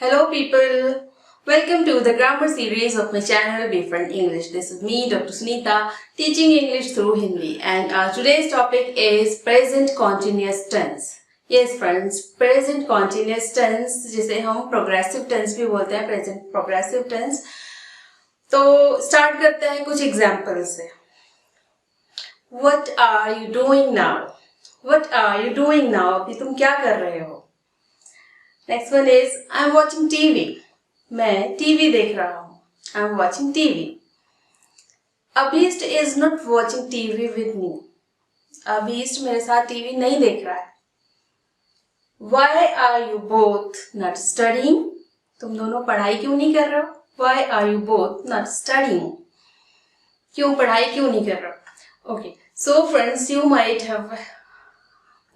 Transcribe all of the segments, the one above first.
Hello people, welcome to the grammar series of my channel Befriend English. This is me Dr. Sunita teaching English through Hindi and today's topic is present continuous tense. Yes friends, present continuous tense जिसे हम progressive tense भी बोलते हैं, present progressive tense. तो start करते हैं कुछ examples से. What are you doing now? What are you doing now? अभी तुम क्या कर रहे हो? Next one is I'm watching TV. मैं टीवी देख रहा हूँ. I'm watching TV. Abhishek is not watching TV with me. Abhishek मेरे साथ टीवी नहीं देख रहा है. Why are you both not studying? तुम दोनों पढ़ाई क्यों नहीं कर रहे हो? Why are you both not studying? क्यों पढ़ाई क्यों नहीं कर रहे हो? Okay, so friends, you might have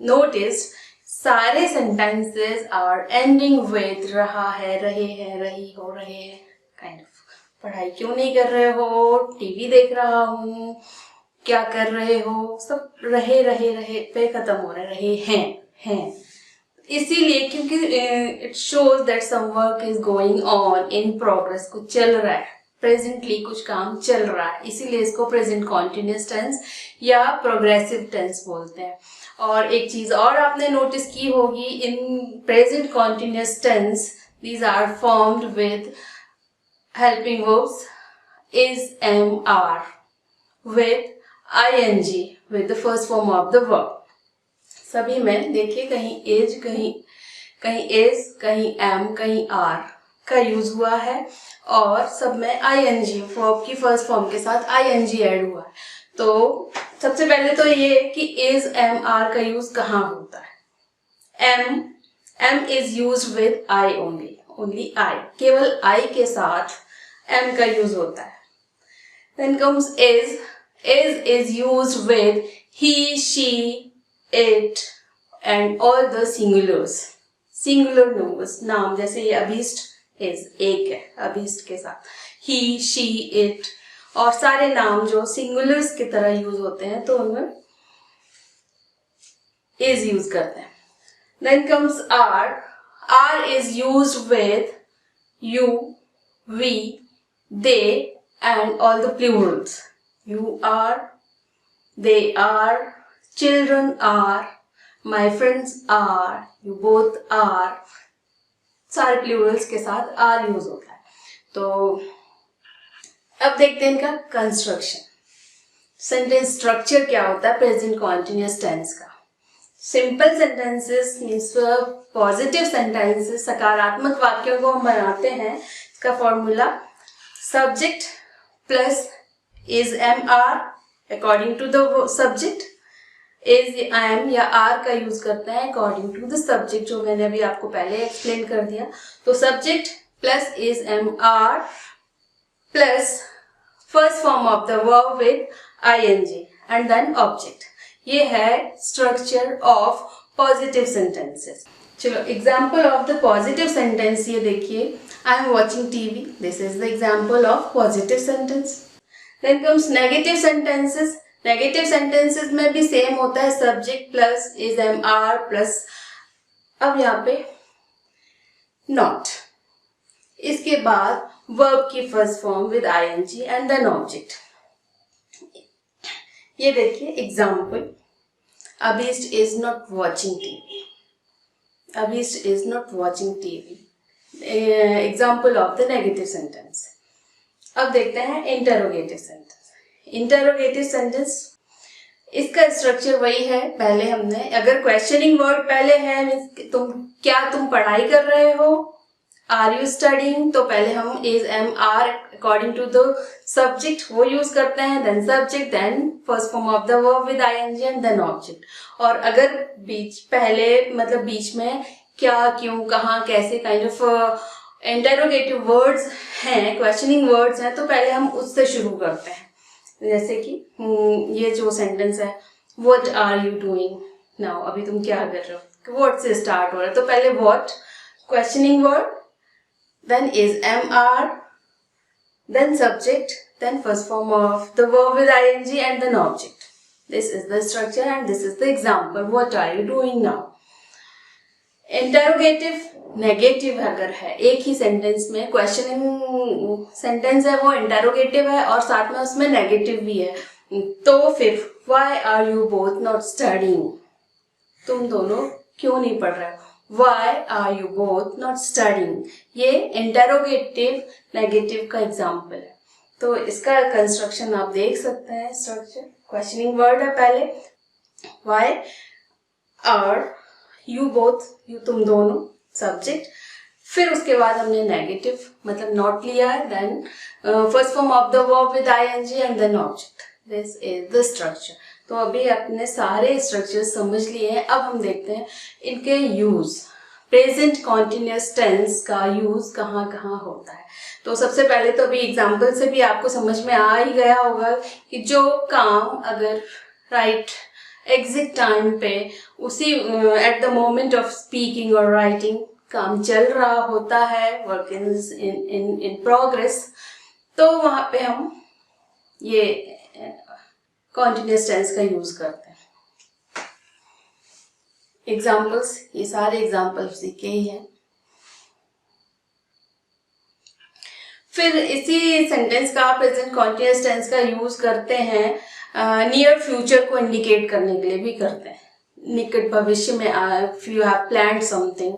noticed सारे sentences are ending with रहा है, रहे हैं, रही हो, रहे हैं kind of. पढ़ाई क्यों नहीं कर रहे हो? टीवी देख रहा हूँ. क्या कर रहे हो? सब रहे रहे रहे पे खत्म हो रहे हैं. इसीलिए क्योंकि it shows that some work is going on in progress. कुछ चल रहा है. प्रेजेंटली कुछ काम चल रहा है, इसीलिए इसको प्रेजेंट कॉन्टिन्यूस टेंस या प्रोग्रेसिव टेंस बोलते हैं. और एक चीज और आपने नोटिस की होगी, in present continuous tense these are formed with helping verbs is am are with ING with the first form of the verb. सभी में देखिए कहीं इज, कहीं इज, कहीं एम, कहीं आर का यूज हुआ है और सब में आईएनजी वर्ब की फर्स्ट फॉर्म के साथ आईएनजी ऐड हुआ है. तो सबसे पहले तो ये कि इज एम आर का यूज कहाँ होता है. Am is use with I only I, केवल आई के साथ एम का यूज होता है. Then comes is use with he, she, it and all the singular numbers. नाम जैसे ये अभीष्ट इज एक है, अभीष्ट के साथ ही, शी, इट और सारे नाम जो सिंगुलर्स की तरह यूज होते हैं तो उनमें इज यूज करते हैं. Then comes are is use with you, we, they and all the plurals. You are, they are, children are, my friends are, you both are. सारे प्लूरल्स के साथ आर यूज होता है. तो अब देखते हैं इनका कंस्ट्रक्शन. सेंटेंस स्ट्रक्चर क्या होता है प्रेजेंट कॉन्टिन्यूस टेंस का. Simple sentences means positive sentences, सकारात्मक वाक्यों को हम बनाते हैं. इसका formula subject plus is am are according to the subject. Is am या आर का यूज करते हैं अकॉर्डिंग टू द सब्जेक्ट, जो मैंने अभी आपको पहले एक्सप्लेन कर दिया. तो subject plus is am are plus first form of the verb with ING and then object. ये है स्ट्रक्चर ऑफ पॉजिटिव सेंटेंसेस. चलो example of the positive sentence ये देखिए. I am watching TV. This is the example of positive sentence. Then comes negative sentences. Negative sentences में भी same होता है, subject plus is am are plus अब यहाँ पे नॉट. इसके बाद वर्ब की first form with ING and then object. ये देखिए example. Abhisht is not watching TV. Abhisht is not watching TV. Example of the negative sentence. अब देखते हैं इंटरोगेटिव सेंटेंस. इंटरोगेटिव सेंटेंस इसका स्ट्रक्चर वही है. पहले हमने अगर क्वेश्चनिंग वर्ड पहले है मीन्स तुम पढ़ाई कर रहे हो, आर यू स्टडिंग, तो पहले हम is am are according to the subject वो यूज करते हैं. Then subject, then first form of the verb with ING and then object. और अगर बीच में क्या, क्यों, कहाँ, कैसे काइंड ऑफ इंटरोगेटिव वर्ड्स हैं, क्वेश्चनिंग वर्ड्स हैं, तो पहले हम उससे शुरू करते हैं. जैसे कि ये जो सेंटेंस है, what are you doing now, अभी तुम क्या कर रहे हो, व्हाट से स्टार्ट हो रहा है. तो पहले what questioning word, then is MR, then subject, then first form of the verb with ing and then object. This is the structure and this is the example. What are you doing now? Interrogative negative अगर है, एक ही sentence में questioning sentence है वो interrogative है और साथ में उसमें नेगेटिव भी है, तो फिर why are you both not studying, तुम दोनों क्यों नहीं पढ़ रहे हो, why are you both not studying, ये इंटरोगेटिव नेगेटिव का एग्जाम्पल है। तो इसका कंस्ट्रक्शन आप देख सकते हैं, स्ट्रक्चर क्वेश्चनिंग वर्ड है पहले, why are you both, you तुम दोनों, सब्जेक्ट, फिर उसके बाद हमने नेगेटिव मतलब नॉट लिया है, then first form of the verb with ING and then object, this is the structure. तो अभी अपने सारे स्ट्रक्चर समझ लिए हैं, अब हम देखते हैं इनके यूज, प्रेजेंट कॉन्टिन्यूस टेंस का यूज कहाँ कहाँ होता है। तो सबसे पहले तो अभी एग्जाम्पल से भी आपको समझ में आ ही गया होगा कि जो काम अगर राइट एग्जैक्ट टाइम पे उसी at the moment of speaking और राइटिंग काम चल रहा होता है, वर्क इन प्रोग्रेस, तो वहाँ पे हम ये कॉन्टिन्यूस टेंस का यूज करते हैं। एग्जाम्पल्स, ये सारे एग्जाम्पल्स सीखे ही हैं। फिर इसी सेंटेंस का प्रेजेंट कॉन्टिन्यूस टेंस का यूज करते हैं नियर फ्यूचर को इंडिकेट करने के लिए भी करते हैं। निकट भविष्य में if you have planned something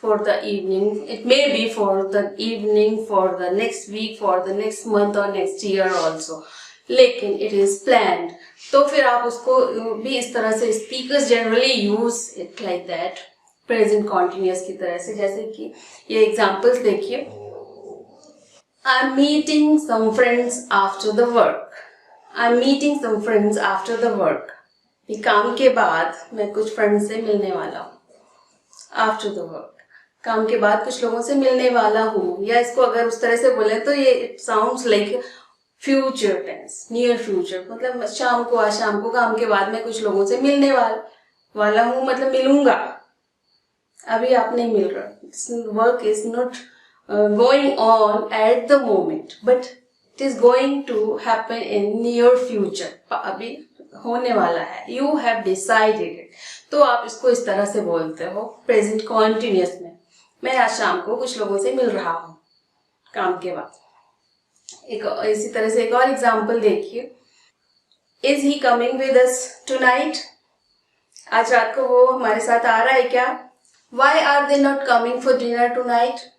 for the evening, it may be for the evening, for the next week, for the next month और नेक्स्ट ईयर ऑल्सो, लेकिन इट इज प्लान्ड, तो फिर आप उसको भी इस तरह से, speakers generally use it like that, present continuous की तरह से। जैसे कि ये एग्जाम्पल्स देखिए, I'm meeting some friends after the work. I'm meeting some friends after the work. ये काम के बाद मैं कुछ फ्रेंड्स से मिलने वाला हूँ। After the work, काम के बाद कुछ लोगों से मिलने वाला हूँ, या इसको अगर उस तरह से बोले तो ये it sounds like future tense, near future, मतलब शाम को, आज शाम को काम के बाद मैं कुछ लोगों से मिलने वाला हूँ, मतलब मिलूंगा, अभी आप नहीं मिल रहा। Work is not going on at the moment, but it is going to happen in near future, अभी होने वाला है, you have decided it, तो आप इसको इस तरह से बोलते हो प्रेजेंट कॉन्टिन्यूस में, मैं आज शाम को कुछ लोगों से मिल रहा हूँ काम के बाद। एक इसी तरह से एक और एग्जाम्पल देखिए, is he coming with us tonight, आज रात को वो हमारे साथ आ रहा है क्या। why are they not coming for dinner tonight,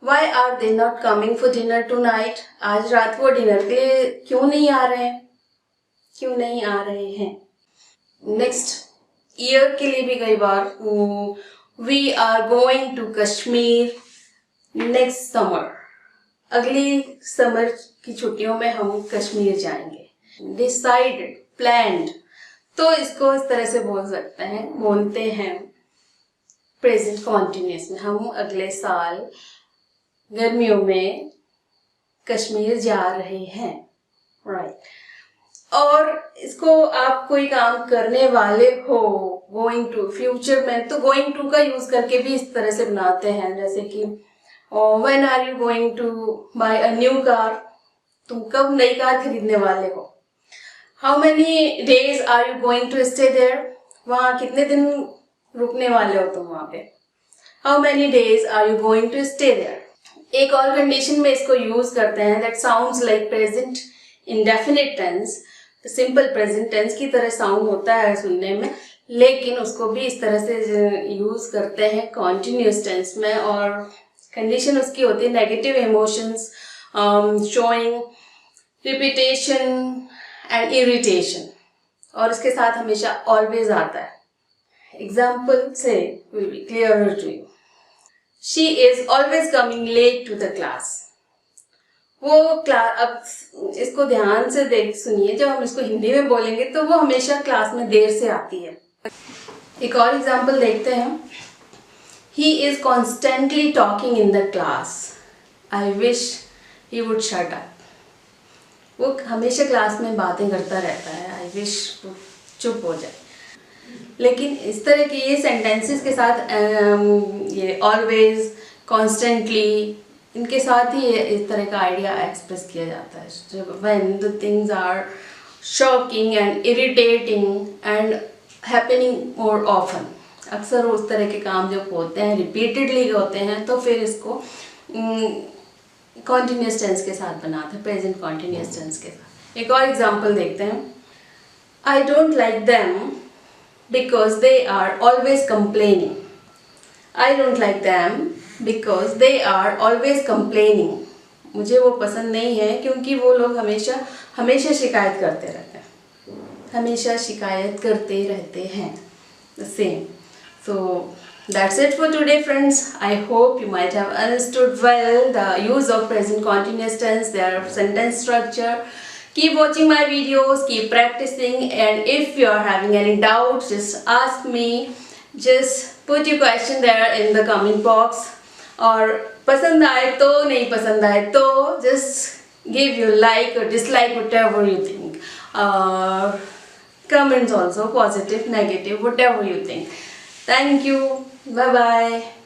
Why are they not coming for dinner tonight? आज रात वो डिनर के लिए क्यों नहीं आ रहे हैं, क्यों नहीं आ रहे हैं। नेक्स्ट ईयर के लिए भी कई बार, We are going to Kashmir next summer, अगली समर की छुट्टियों में हम कश्मीर जाएंगे। Decided, planned, तो इसको इस तरह से बोलते हैं प्रेजेंट कॉन्टिन्यूस में, हम अगले साल गर्मियों में कश्मीर जा रहे हैं, राइट। और इसको आप कोई काम करने वाले हो, गोइंग टू, फ्यूचर में तो गोइंग टू का यूज करके भी इस तरह से बनाते हैं, जैसे कि when are you going to buy a new car, तुम कब नई कार खरीदने वाले हो। How many days are you going to stay there, वहाँ कितने दिन रुकने वाले हो तुम वहाँ पे। How many days are you going to stay there. एक और कंडीशन में इसको यूज करते हैं, that sounds like present indefinite tense, simple present tense की तरह साउंड होता है सुनने में, लेकिन उसको भी इस तरह से यूज करते हैं कॉन्टिन्यूस टेंस में, और कंडीशन उसकी होती है negative emotions showing repetition and irritation, और इसके साथ हमेशा ऑलवेज आता है। एग्जाम्पल से will be clearer to you. She is always coming late to the class. वो क्लास, अब इसको ध्यान से सुनिए, जब हम इसको हिंदी में बोलेंगे तो वो हमेशा क्लास में देर से आती है। एक और एग्जाम्पल देखते हैं, He is constantly talking in the class. I wish he would shut up. वो हमेशा क्लास में बातें करता रहता है, I wish वो चुप हो जाए। लेकिन इस तरह के ये सेंटेंसेस के साथ ये ऑलवेज, कॉन्स्टेंटली, इनके साथ ही इस तरह का आइडिया एक्सप्रेस किया जाता है। When the things are shocking and irritating and happening more often, अक्सर उस तरह के काम जब होते हैं, रिपीटेडली होते हैं, तो फिर इसको कॉन्टिन्यूस टेंस के साथ बनाते हैं, प्रेजेंट कॉन्टिन्यूस टेंस के साथ। एक और एग्जांपल देखते हैं। I don't like them because they are always complaining. I don't like them because they are always complaining. मुझे वो पसंद नहीं है क्योंकि वो लोग हमेशा हमेशा शिकायत करते रहते हैं, हमेशा शिकायत करते रहते हैं, the same. So that's it for today, friends. I hope you might have understood well the use of present continuous tense, their sentence structure. Keep watching my videos, keep practicing, and if you are having any doubts, just ask me. Just put your question there in the comment box. और पसंद आए तो, नहीं पसंद आए तो, just give your like or dislike, whatever you think. Comments also, positive, negative, whatever you think. Thank you. Bye bye.